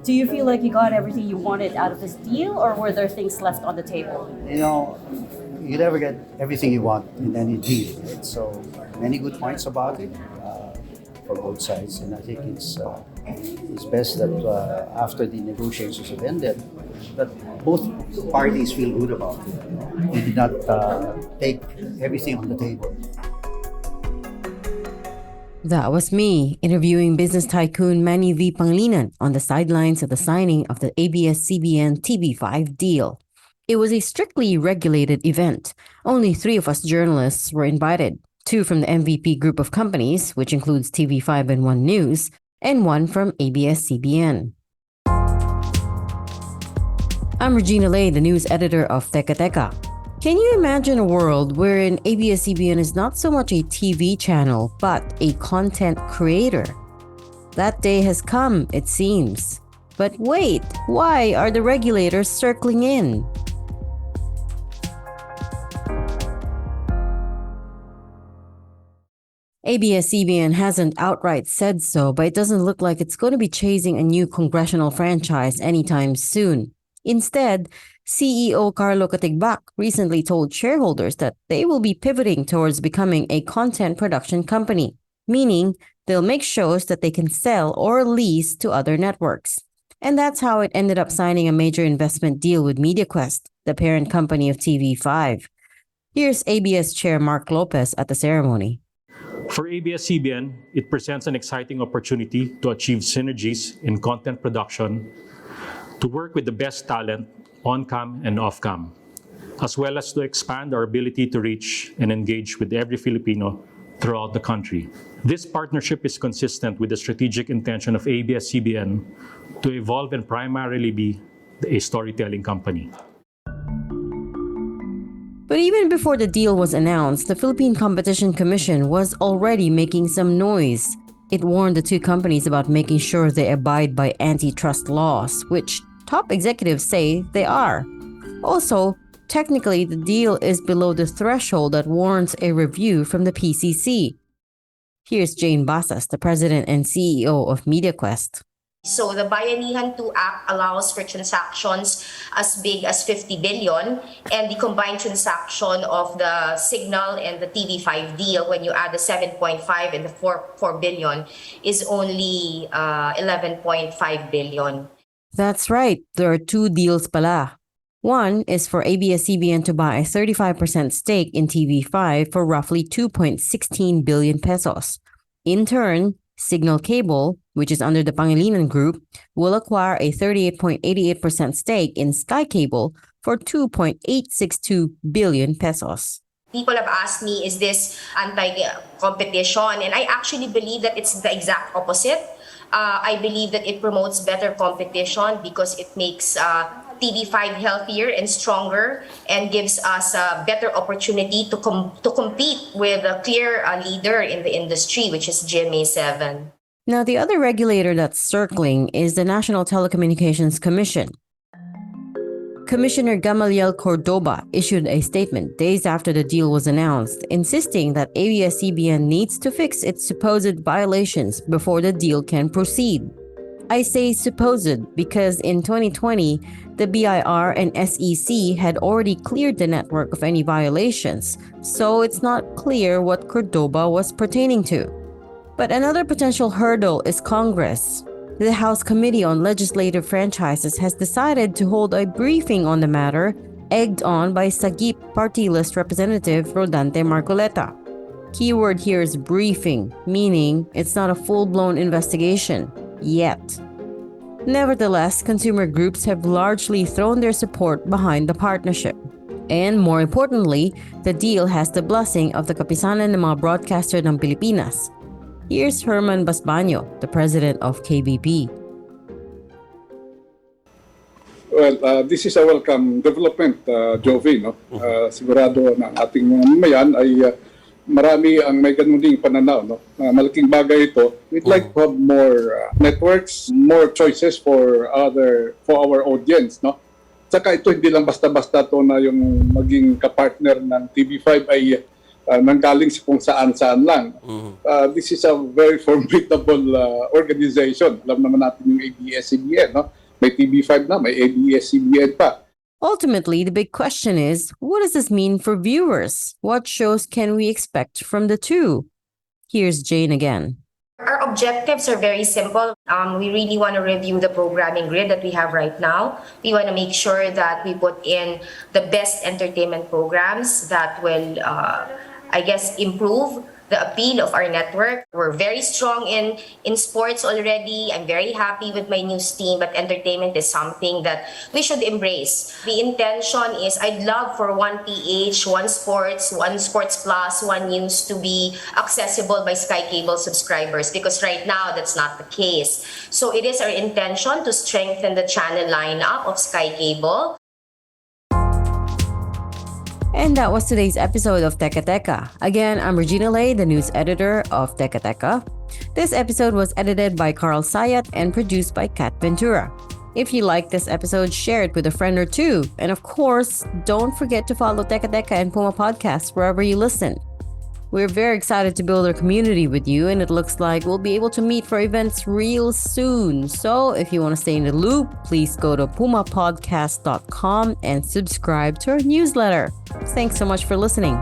Do you feel like you got everything you wanted out of this deal, or were there things left on the table? You know, you never get everything you want in any deal. Right? So many good points about it for both sides, and I think it's best that after the negotiations have ended, that both parties feel good about it. We did not take everything on the table. That was me interviewing business tycoon Manny V. Pangilinan on the sidelines of the signing of the ABS-CBN TV5 deal. It was a strictly regulated event. Only 3 of us journalists were invited, 2 from the MVP group of companies, which includes TV5 and One News, and 1 from ABS-CBN. I'm Regina Lay, the news editor of Teka Teka. Can you imagine a world wherein ABS-CBN is not so much a TV channel, but a content creator? That day has come, it seems. But wait, why are the regulators circling in? ABS-CBN hasn't outright said so, but it doesn't look like it's going to be chasing a new congressional franchise anytime soon. Instead, CEO Carlo Katigbak recently told shareholders that they will be pivoting towards becoming a content production company, meaning they'll make shows that they can sell or lease to other networks. And that's how it ended up signing a major investment deal with MediaQuest, the parent company of TV5. Here's ABS Chair Mark Lopez at the ceremony. For ABS-CBN, it presents an exciting opportunity to achieve synergies in content production, to work with the best talent on-cam and off-cam, as well as to expand our ability to reach and engage with every Filipino throughout the country. This partnership is consistent with the strategic intention of ABS-CBN to evolve and primarily be a storytelling company. But even before the deal was announced, the Philippine Competition Commission was already making some noise. It warned the 2 companies about making sure they abide by antitrust laws, which top executives say they are. Also, technically, the deal is below the threshold that warrants a review from the PCC. Here's Jane Basas, the president and CEO of MediaQuest. So the Bayanihan 2 Act allows for transactions as big as 50 billion, and the combined transaction of the Signal and the TV5 deal, when you add the 7.5 and the 4 billion, is only 11.5 billion. That's right, there are 2 deals pala. One is for ABS-CBN to buy a 35% stake in TV5 for roughly 2.16 billion pesos. In turn, Signal Cable, which is under the Pangilinan Group, will acquire a 38.88% stake in Sky Cable for 2.862 billion pesos. People have asked me, is this anti-competition? And I actually believe that it's the exact opposite. I believe that it promotes better competition because it makes TV5 healthier and stronger and gives us a better opportunity to compete with a clear leader in the industry, which is GMA7. Now, the other regulator that's circling is the National Telecommunications Commission. Commissioner Gamaliel Cordoba issued a statement days after the deal was announced, insisting that ABS-CBN needs to fix its supposed violations before the deal can proceed. I say supposed because in 2020, the BIR and SEC had already cleared the network of any violations, so it's not clear what Cordoba was pertaining to. But another potential hurdle is Congress. The House Committee on Legislative Franchises has decided to hold a briefing on the matter, egged on by Sagip Party List Representative Rodante Marcoleta. Keyword here is briefing, meaning it's not a full-blown investigation yet. Nevertheless, consumer groups have largely thrown their support behind the partnership. And more importantly, the deal has the blessing of the kapisanan ng mga broadcaster ng Pilipinas. Here's Herman Basbaño, the president of KBP. Well, this is a welcome development, Jovi. No? Sigurado na ating mga mamayan ay marami ang may ganun ding pananaw. No? Malaking bagay ito. We'd like to have more networks, more choices for our audience. No? Saka ito hindi lang basta-basta to na yung maging kapartner ng TV5 ay nanggaling sa kung saan-saan lang. This is a very formidable organization. Alam naman natin yung ABS-CBN, no? May TV5 na, may ABS-CBN pa. Ultimately, the big question is, what does this mean for viewers? What shows can we expect from the two? Here's Jane again. Our objectives are very simple. We really want to review the programming grid that we have right now. We want to make sure that we put in the best entertainment programs that will, improve the appeal of our network. We're very strong in sports already. I'm very happy with my news team, but entertainment is something that we should embrace. The intention is I'd love for one PH, one sports plus, one news to be accessible by Sky Cable subscribers, because right now that's not the case. So it is our intention to strengthen the channel lineup of Sky Cable. And that was today's episode of Teka Teka. Again, I'm Regina Lay, the news editor of Teka Teka. This episode was edited by Carl Sayat and produced by Kat Ventura. If you like this episode, share it with a friend or two. And of course, don't forget to follow Teka Teka and Puma Podcast wherever you listen. We're very excited to build our community with you, and it looks like we'll be able to meet for events real soon. So if you want to stay in the loop, please go to pumapodcast.com and subscribe to our newsletter. Thanks so much for listening.